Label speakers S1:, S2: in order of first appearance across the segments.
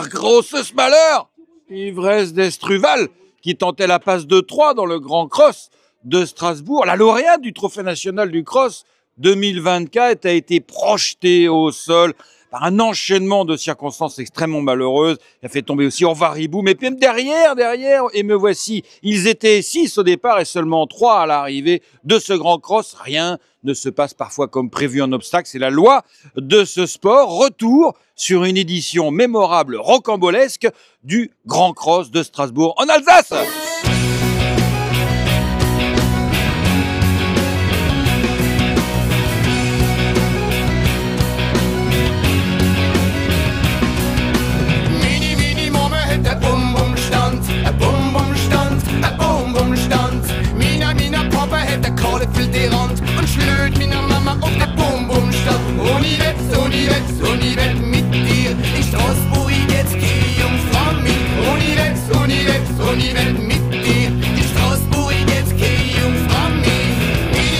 S1: grosse malheur! Ivresse d'Estruval, qui tentait la passe de 3 dans le Grand Cross de Strasbourg. La lauréate du Trophée national du cross 2024 a été projetée au sol par un enchaînement de circonstances extrêmement malheureuses. Il a fait tomber aussi Orvaribou, mais même derrière, et me voici. Ils étaient 6 au départ et seulement 3 à l'arrivée de ce Grand Cross. Rien ne se passe parfois comme prévu en obstacle. C'est la loi de ce sport. Retour sur une édition mémorable, rocambolesque du Grand Cross de Strasbourg en Alsace.
S2: Und schlöt meiner Mama auf der Bum-Bum-Stadt. Univets, mit dir in Straßburg jetzt die Jungfrau mit. Univets, mit dir in Straßburg jetzt die Jungfrau mit.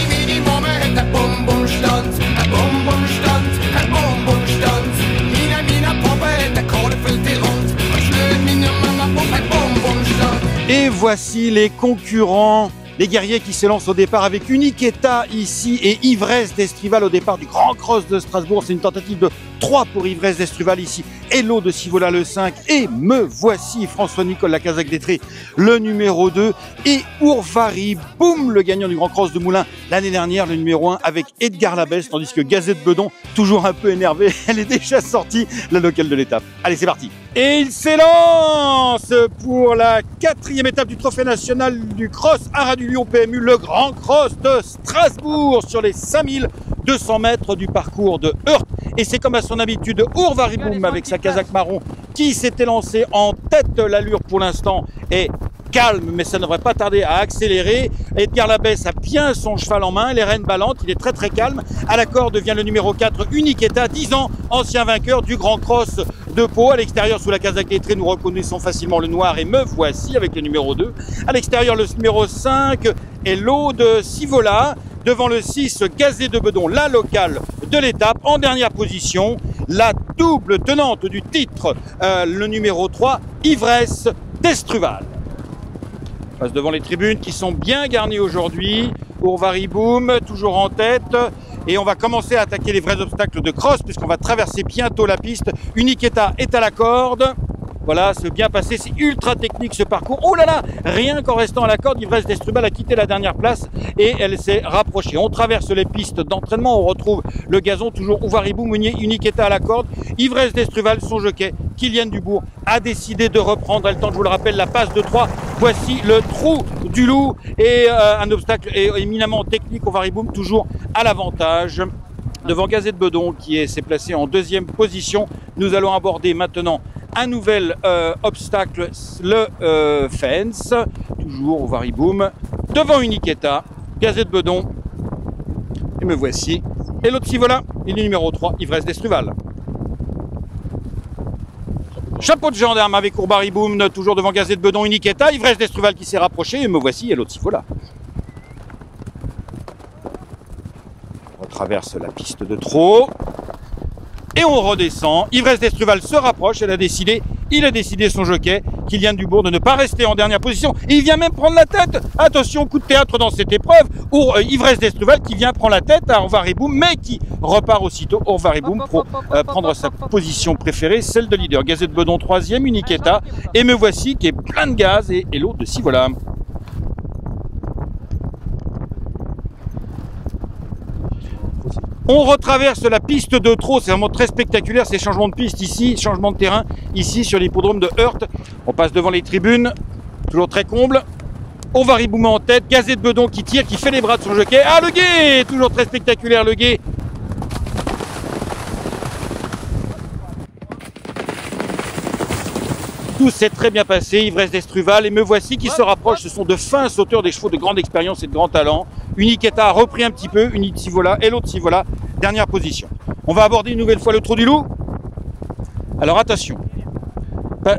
S2: Mini, Mama hat der Bum-Bum-Stand, ein Bum-Bum-Stand, ein Bum-Bum-Stand. Mina, Papa hat der Kohlefeld die Rund und schlöt meiner Mama auf ein Bum-Bum-Stand.
S1: Et voici les concurrents. Les guerriers qui s'élancent au départ avec Uniqueta ici et Ivresse d'Estruval au départ du Grand Cross de Strasbourg. C'est une tentative de 3 pour Ivresse d'Estruval ici. Hello de Sivola le 5 et me voici François-Nicole Lacazac-Détré le numéro 2 et Orvaribou, le gagnant du Grand Cross de Moulins l'année dernière, le numéro 1 avec Edgar Labesse, tandis que Gazette Bedon, toujours un peu énervée, elle est déjà sortie, la locale de l'étape. Allez, c'est parti. Et il s'élance pour la 4e étape du Trophée national du cross Haras du Lion PMU, le Grand Cross de Strasbourg sur les 5200 mètres du parcours de Heurt. Et c'est comme à son habitude Orvaribou avec sa casaque marron qui s'était lancé en tête. L'allure pour l'instant est calme, mais ça ne devrait pas tarder à accélérer. Edgar Labesse a bien son cheval en main, les rênes ballantes, il est très calme. À la corde vient le numéro 4, Uniqueta, 10 ans, ancien vainqueur du Grand Cross de Pau. À l'extérieur, sous la casaque Détré, nous reconnaissons facilement le noir et me voici avec le numéro 2. À l'extérieur, le numéro 5 est l'eau de Sivola. Devant le 6, Gazet de Bedon, la locale de l'étape. En dernière position, la double tenante du titre, le numéro 3, Ivresse d'Estruval. Passe devant les tribunes qui sont bien garnies aujourd'hui. Orvaribou, toujours en tête. Et on va commencer à attaquer les vrais obstacles de cross puisqu'on va traverser bientôt la piste. Uniqueta est à la corde. Voilà, c'est bien passé, c'est ultra technique ce parcours. Oh là là, rien qu'en restant à la corde, Ivresse d'Estruval a quitté la dernière place et elle s'est rapprochée. On traverse les pistes d'entraînement, on retrouve le gazon, toujours Orvaribou, Meunier, Uniqueta à la corde. Ivresse d'Estruval, son jockey, Kylian Dubourg, a décidé de reprendre, elle tente, je vous le rappelle, la passe de 3. Voici le trou du loup et un obstacle éminemment technique. Orvaribou toujours à l'avantage. Devant Gazet de Bedon qui s'est placé en 2e position. Nous allons aborder maintenant un nouvel obstacle, le fence, toujours Orvaribou, devant Uniqueta, Gazet de Bedon, et me voici, et l'autre Sivola, il est numéro 3, Ivresse d'Estruval. Chapeau de gendarme avec Orvaribou, toujours devant Gazet de Bedon, Uniqueta, Ivresse d'Estruval qui s'est rapproché, et me voici, et l'autre Sivola. On traverse la piste de trop. Et on redescend, Ivresse d'Estruval se rapproche, il a décidé son jockey, Kylian Dubourg, de ne pas rester en dernière position. Et il vient même prendre la tête. Attention, coup de théâtre dans cette épreuve. Ivresse d'Estruval qui vient prendre la tête à Orvaribou, mais qui repart aussitôt. Orvaribou pour prendre sa position préférée, celle de leader. Gazet de Bedon 3e, Uniqueta. Et me voici qui est plein de gaz et l'autre de Sivola. On retraverse la piste de trot, c'est vraiment très spectaculaire ces changements de piste ici, changement de terrain ici sur l'hippodrome de Heurt. On passe devant les tribunes, toujours très comble. Orvaribou en tête, Gazet de Bedon qui tire, qui fait les bras de son jockey. Ah, le guet, toujours très spectaculaire le guet. Tout s'est très bien passé, Ivresse d'Estruval et me voici qui se rapproche. Ce sont de fins sauteurs, des chevaux de grande expérience et de grand talent. Uniqueta a repris un petit peu, Sivola et l'autre Sivola, dernière position. On va aborder une nouvelle fois le trou du loup. Alors attention,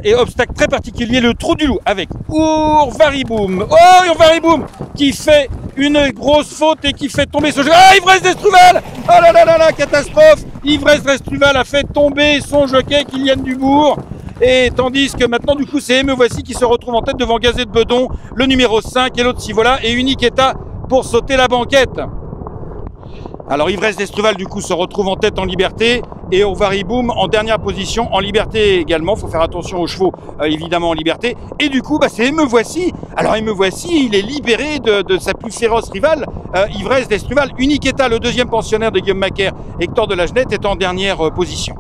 S1: et obstacle très particulier, le trou du loup avec Orvaribou. Oh, Orvaribou qui fait une grosse faute et qui fait tomber son jockey. Ah, Ivresse d'Estruval. Oh là là là là, catastrophe. Ivresse d'Estruval a fait tomber son jockey Kylian Dubourg. Et tandis que maintenant, du coup, c'est Me Voici qui se retrouve en tête devant Gazet de Bedon, le numéro 5, Hello Tsivola et Uniqueta pour sauter la banquette. Alors Ivresse d'Estruval du coup se retrouve en tête en liberté et Orvari-Boom en dernière position en liberté également. Il faut faire attention aux chevaux évidemment en liberté. Et du coup c'est Me Voici. Alors Me Voici il est libéré de sa plus féroce rivale Ivresse d'Estruval. Uniqueta, le deuxième pensionnaire de Guillaume Macaire, Hector de Lagenette, est en dernière position.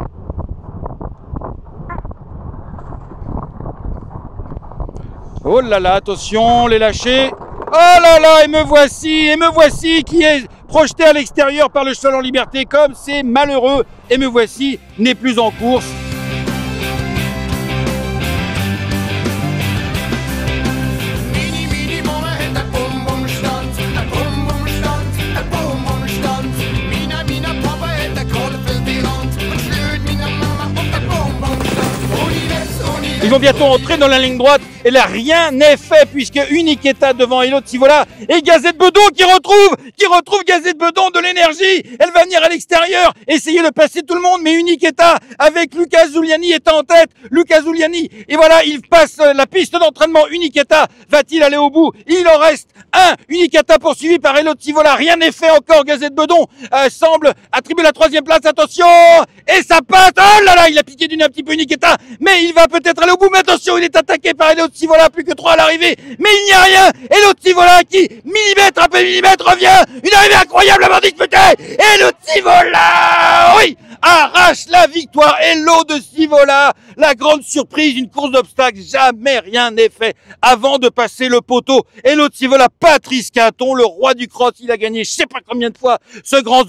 S1: Oh là là, attention, les lâchers. Oh là là, et Me Voici qui est projeté à l'extérieur par le cheval en liberté, comme c'est malheureux. Et Me Voici n'est plus en course. Ils vont bientôt entrer dans la ligne droite et là rien n'est fait puisque Uniqueta devant Hello Tsivola et Gazet de Bedon qui retrouve Gazet de Bedon de l'énergie. Elle va venir à l'extérieur, essayer de passer tout le monde, mais Uniqueta avec Lucas Zuliani est en tête. Lucas Zuliani, et voilà, il passe la piste d'entraînement. Uniqueta va-t-il aller au bout? Il en reste un. Uniqueta poursuivi par Hello Tsivola. Rien n'est fait encore. Gazet de Bedon semble attribuer la troisième place. Attention, et ça passe. Oh là là, il a piqué d'une un petit peu Uniqueta, mais il va peut-être aller au bout. Mais attention, il est attaqué par Hello Tsivola, plus que 3 à l'arrivée, mais il n'y a rien. Hello Tsivola qui, millimètre après millimètre, revient. Une arrivée incroyable, la Mardi Petit. Hello Tsivola, oui, arrache la victoire. Hello de Tsivola, la grande surprise, une course d'obstacles, jamais rien n'est fait avant de passer le poteau. Hello Tsivola, Patrice Quinton, le roi du cross, il a gagné je sais pas combien de fois ce grand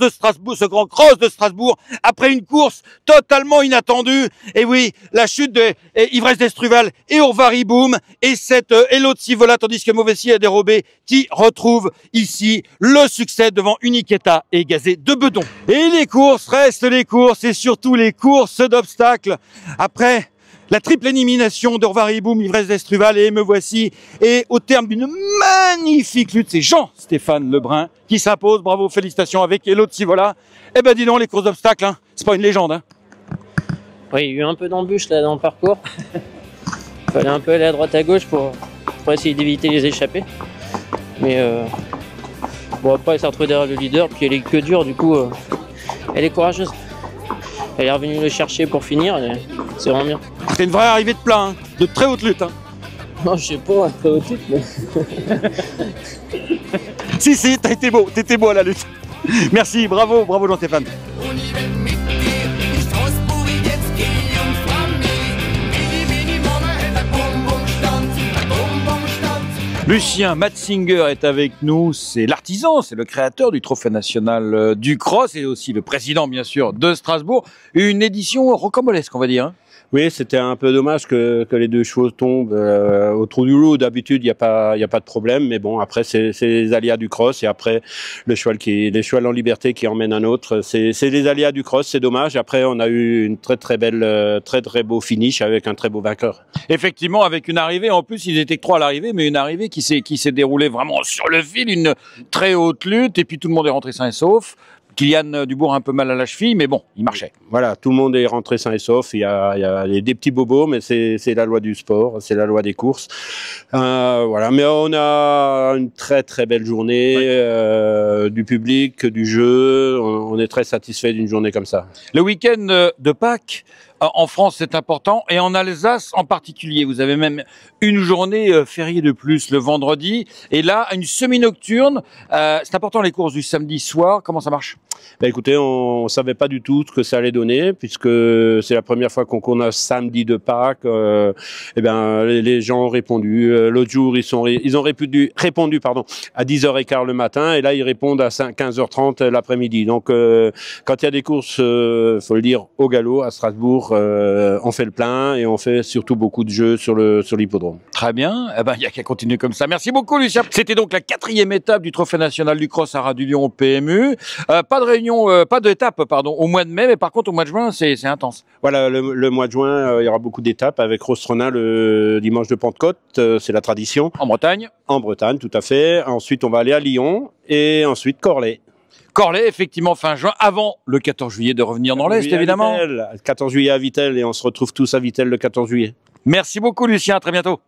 S1: cross de Strasbourg, après une course totalement inattendue. Et oui, la chute de Ivresse d'Estruval et Orvari-Boom, et cette Hello Tsivola, tandis que Me Voici a dérobé, qui retrouve ici le succès devant Uniqueta et Gazet de Bedon. Et les courses restent les courses, et surtout les courses d'obstacles. Après la triple élimination d'Orvari-Boom, Ivresse d'Estruval et Me Voici, et au terme d'une magnifique lutte, c'est Jean-Stéphane Lebrun qui s'impose. Bravo, félicitations avec Hello Tsivola. Eh ben dis donc, les courses d'obstacles, hein, c'est pas une légende. Hein.
S3: Oui, il y a eu un peu d'embûches là dans le parcours. Il fallait un peu aller à droite à gauche pour essayer d'éviter les échappées. Mais bon, après elle s'est retrouvée derrière le leader, puis elle est que dure, du coup elle est courageuse. Elle est revenue le chercher pour finir, c'est vraiment bien.
S1: C'était une vraie arrivée de plat, hein, de très haute lutte. Hein.
S3: Non, je sais pas, très haute lutte, mais...
S1: si, t'étais beau à la lutte. Merci, bravo Jean-Stéphane. Lucien Matzinger est avec nous, c'est l'artisan, c'est le créateur du Trophée national du cross et aussi le président bien sûr de Strasbourg. Une édition rocambolesque on va dire. Hein.
S4: Oui, c'était un peu dommage que les deux chevaux tombent au trou du loup. D'habitude, il y a pas de problème, mais bon, après c'est les aléas du cross et après les chevaux en liberté qui emmènent un autre. C'est les aléas du cross, c'est dommage. Après, on a eu une très belle, très beau finish avec un très beau vainqueur.
S1: Effectivement, avec une arrivée, en plus ils étaient que 3 à l'arrivée, mais une arrivée qui s'est déroulée vraiment sur le fil, une très haute lutte et puis tout le monde est rentré sain et sauf. Kylian Dubourg a un peu mal à la cheville, mais bon, il marchait.
S4: Voilà, tout le monde est rentré sain et sauf. Il y a des petits bobos, mais c'est la loi du sport, c'est la loi des courses. Voilà, mais on a une très belle journée du public, du jeu. On est très satisfait d'une journée comme ça.
S1: Le week-end de Pâques, en France, c'est important, et en Alsace en particulier. Vous avez même une journée fériée de plus le vendredi, et là, une semi-nocturne. C'est important les courses du samedi soir. Comment ça marche?
S4: Ben écoutez, on savait pas du tout ce que ça allait donner, puisque c'est la première fois qu'on court un samedi de Pâques. Eh ben, les gens ont répondu. L'autre jour, ils ont répondu à 10h15 le matin, et là, ils répondent à 15h30 l'après-midi. Donc, quand il y a des courses, faut le dire, au galop, à Strasbourg, on fait le plein, et on fait surtout beaucoup de jeux sur l'hippodrome.
S1: Très bien. Eh ben, il y a qu'à continuer comme ça. Merci beaucoup, Lucien. C'était donc la 4e étape du Trophée national du cross à Ras-du-Lyon au PMU. Pas d'étape, au mois de mai, mais par contre au mois de juin, c'est intense.
S4: Voilà, le mois de juin, il y aura beaucoup d'étapes avec Rostronin le dimanche de Pentecôte, c'est la tradition.
S1: En Bretagne?
S4: En Bretagne, tout à fait. Ensuite, on va aller à Lyon et ensuite Corlay.
S1: Corlay, effectivement, fin juin, avant le 14 juillet de revenir dans l'Est, évidemment.
S4: Le 14 juillet à Vittel et on se retrouve tous à Vittel le 14 juillet.
S1: Merci beaucoup, Lucien. À très bientôt.